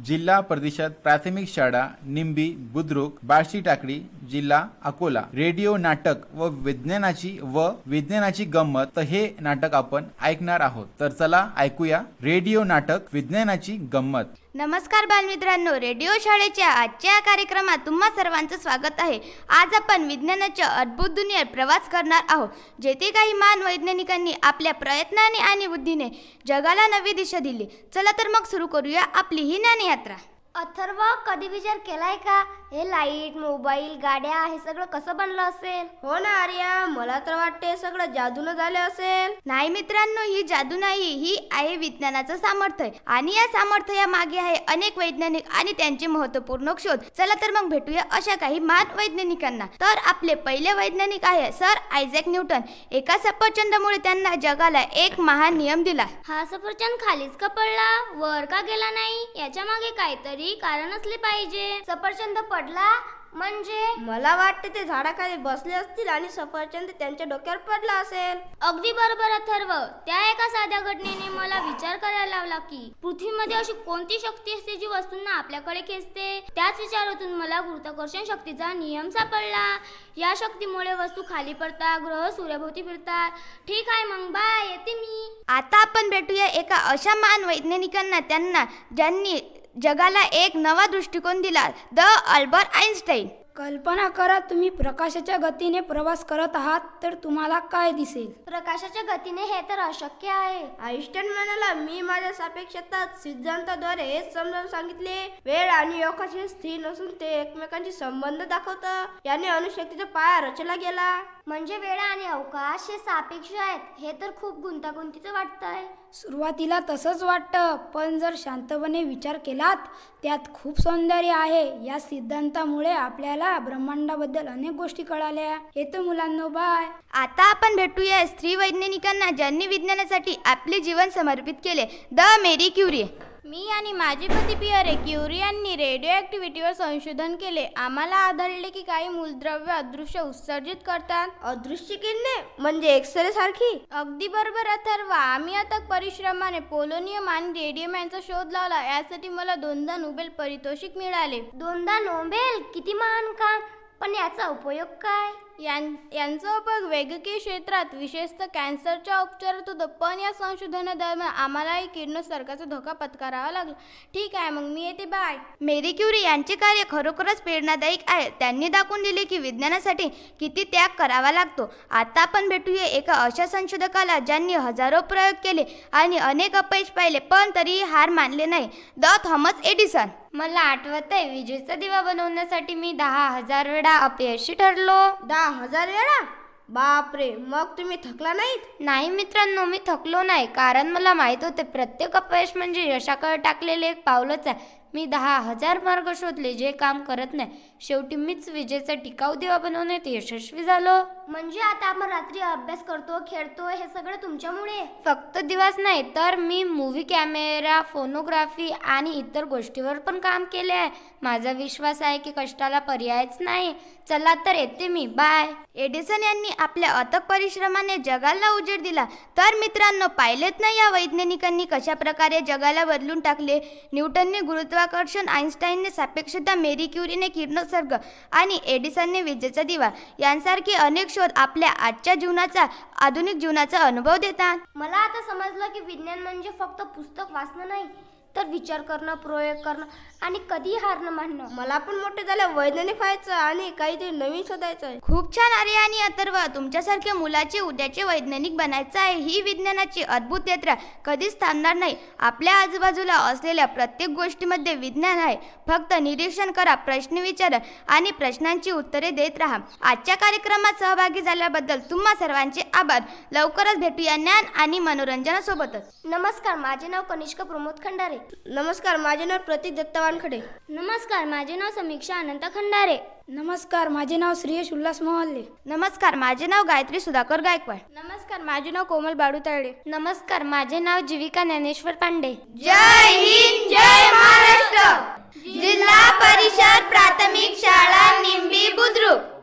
जिल्हा परिषद प्राथमिक शाळा निंबी बुद्रुक बार्शी टाकळी जिल्हा अकोला रेडिओ नाटक व विज्ञानाची गंमत. तर हे नाटक आपण ऐकणार आहोत. तर चला ऐकूया रेडिओ नाटक विज्ञानाची गंमत. नमस्कार बालमित्रांनो, रेडिओ शाळेच्या आजच्या कार्यक्रमात तुम्हा सर्वांचं स्वागत आहे. आज आपण विज्ञानाच्या अद्भुत दुनियेत प्रवास करणार आहोत, जेथे काही महान वैज्ञानिकांनी आपल्या प्रयत्नाने आणि बुद्धीने जगाला नवी दिशा दिली. चला तर मग सुरू करूया आपली ही ज्ञानयात्रा. अथर्व, कधी विचार केलाय का हे लाईट, मोबाईल, गाड्या हे सगळं कसं बनलं असेल? हो ना आर्या, मला तर वाटते सगळं जादूनं झालं असेल. नाही मित्रांनो, ही जादू नाही, ही आहे विज्ञानाचं सामर्थ्य. आणि या सामर्थ्या मागे आहे अनेक वैज्ञानिक आणि त्यांचे महत्त्वपूर्ण शोध. चला तर मग भेटूया अशा काही महान वैज्ञानिकांना. तर आपले पहिले वैज्ञानिक आहे सर आयझॅक न्यूटन. एका सफरचंदामुळे त्यांना जगाला एक महान नियम दिला. हा सफरचंद खालीच का पडला, वर का गेला नाही? याच्या मागे काहीतरी कारण असले पाहिजे. सफरचंद पडला म्हणजे? मला वाटते ते झाडाखाली बसले असतील आणि सफरचंद त्यांच्या डोक्यावर पडला असेल. अगदी बरोबर अथर्व. त्या एका साध्या घटनेने मला विचार करायला लावला की पृथ्वीमध्ये अशी कोणती शक्ती असते जी वस्तूंना आपल्याकडे खेचते. त्याच विचारातून मला गुरुत्वाकर्षण शक्तीचा नियम सापडला. या शक्तीमुळे वस्तू खाली पडतात, ग्रह सूर्याभोवती फिरतात. ठीक आहे मग, बाय, येते मी. आता आपण भेटूया एका अशा महान वैज्ञानिकांना ज्यांनी जगाला एक नवा दृष्टिकोन दिला, द अल्बर्ट आइन्स्टाईन. कल्पना करा, तुम्ही प्रकाशाच्या गतीने प्रवास करत आहात तर तुम्हाला काय दिसेल? प्रकाशाच्या गतीने हे तर अशक्य आहे. आइन्स्टाईन म्हणाला, मी माझ्या सापेक्षता सिद्धांताद्वारे हेच समजावून सांगितले. वेळ आणि अवकाश हे स्थिर नसून ते एकमेकांशी संबंध दाखवतात. याने अणुशक्तीचा पाया रचला गेला. म्हणजे वेळ आणि अवकाश हे सापेक्ष आहेत. हे तर खूप गुंतागुंतीचं वाटतंय. सुरुवातीला तसंच वाटतं, पण जर शांतपणे विचार केलात त्यात खूप सौंदर्य आहे. या सिद्धांतामुळे आपल्याला ब्रह्मांडाबद्दल अनेक गोष्टी कळाल्या. येतो मुलांनो, बाय. आता आपण भेटूया स्त्री वैज्ञानिकांना ज्यांनी विज्ञानासाठी आपले जीवन समर्पित केले, द मेरी क्युरी. मी आणि माझे पती पियरे क्युरी यांनी रेडिओ ॲक्टिव्हिटीवर संशोधन केले. आम्हाला आढळले की काही मूलद्रव्य अदृश्य उत्सर्जित करतात. अदृश्य किरणे म्हणजे एक्सरे सारखी? अगदी बरोबर अथर्व. आम्ही अथक परिश्रमाने पोलोनियम आणि रेडियम यांचा शोध लावला. यासाठी मला 2दा नोबेल पारितोषिक मिळाले. 2दा नोबेल? किती महान काम. पण याचा उपयोग काय? यांचा उपयोग वैद्यकीय क्षेत्रात, विशेषतः कॅन्सरच्या उपचारात होतो. पण या संशोधनादरम्यान आम्हालाही किरणोत्सर्गाचा धोका पत्करावा लागला. ठीक आहे मग, मी येते, बाय. मेरी क्युरी यांचे कार्य खरोखरच प्रेरणादायक आहे. त्यांनी दाखवून दिले की विज्ञानासाठी किती त्याग करावा लागतो. आता आपण भेटूया एका अशा संशोधकाला ज्यांनी हजारो प्रयोग केले आणि अनेक अपयश पाहिले, पण तरीही हार मानले नाही, द थॉमस एडिसन. मला आठवत आहे, विजेचा दिवा बनवण्यासाठी मी 10,000 वेळा अपयशी ठरलो. 10,000 वेळा? बापरे, मग तुम्ही थकला नाहीत? नाही मित्रांनो, मी थकलो नाही, कारण मला माहित होते प्रत्येक अपयश म्हणजे यशाकडे टाकलेले एक पावलंच आहे. मी 10,000 मार्ग शोधले जे काम करत नाही. शेवटी मीच विजेचा टिकाऊ दिवा बनवण्यात यशस्वी झालो. म्हणजे आता आपण रात्री अभ्यास करतो, खेळतो, हे सगळं तुमच्यामुळे? फक्त दिवाच नाही तर मी मूव्ही कॅमेरा, फोनोग्राफी आणि इतर गोष्टीवर पण काम केले आहे. माझा विश्वास आहे की कष्टाला पर्यायच नाही. चला तर येते मी, बाय. एडिसन यांनी आपल्या अथक परिश्रमाने जगाला उजेड दिला. तर मित्रांनो, पाहिलेत ना या वैज्ञानिकांनी कशा प्रकारे जगाला बदलून टाकले. न्यूटनने गुरुत्वाकर्षण, आइन्स्टाईनने सापेक्षता, मेरी क्युरीने किरणोत्सर्ग आणि एडिसनने विजेचा दिवा यांसारखे अनेक शोध आपल्या आजच्या जीवनाचा, आधुनिक जीवनाचा अनुभव देतात. मला आता समजलं की विज्ञान म्हणजे फक्त पुस्तक वाचणं नाही, तर विचार करणं, प्रयोग करणं आणि कधी हार न मानणं. मला पण मोठे झाले वैज्ञानिक व्हायचं आणि काहीतरी नवीन शोधायचं आहे. खूप छान आर्या आणि अथर्व, तुमच्यासारख्या मुलाचे उद्याचे वैज्ञानिक बनायचं आहे. ही विज्ञानाची अद्भुत यात्रा कधीच थांबणार नाही. आपल्या आजूबाजूला असलेल्या प्रत्येक गोष्टीमध्ये विज्ञान आहे. फक्त निरीक्षण करा, प्रश्न विचारा आणि प्रश्नांची उत्तरे देत राहा. आजच्या कार्यक्रमात सहभागी झाल्याबद्दल तुम्हा सर्वांचे आभार. लवकरच भेटूया ज्ञान आणि मनोरंजनासोबतच. नमस्कार, माझे नाव कनिष्का प्रमोद खंडारे. नमस्कार, माझे नाव प्रतीक दत्तवानखडे. नमस्कार, माझे नाव समीक्षा अनंत खंडारे. नमस्कार, माझे नाव श्रेयश उल्हास मोहल्ले. नमस्कार, माझे नाव गायत्री सुधाकर गायकवाड. नमस्कार, माझे नाव कोमल बाडू तायडे. नमस्कार, माझे नाव जीविका ज्ञानेश्वर पांडे. जय हिंद, जय महाराष्ट्र. जिल्हा परिषद प्राथमिक शाळा निंबी बुद्रुक.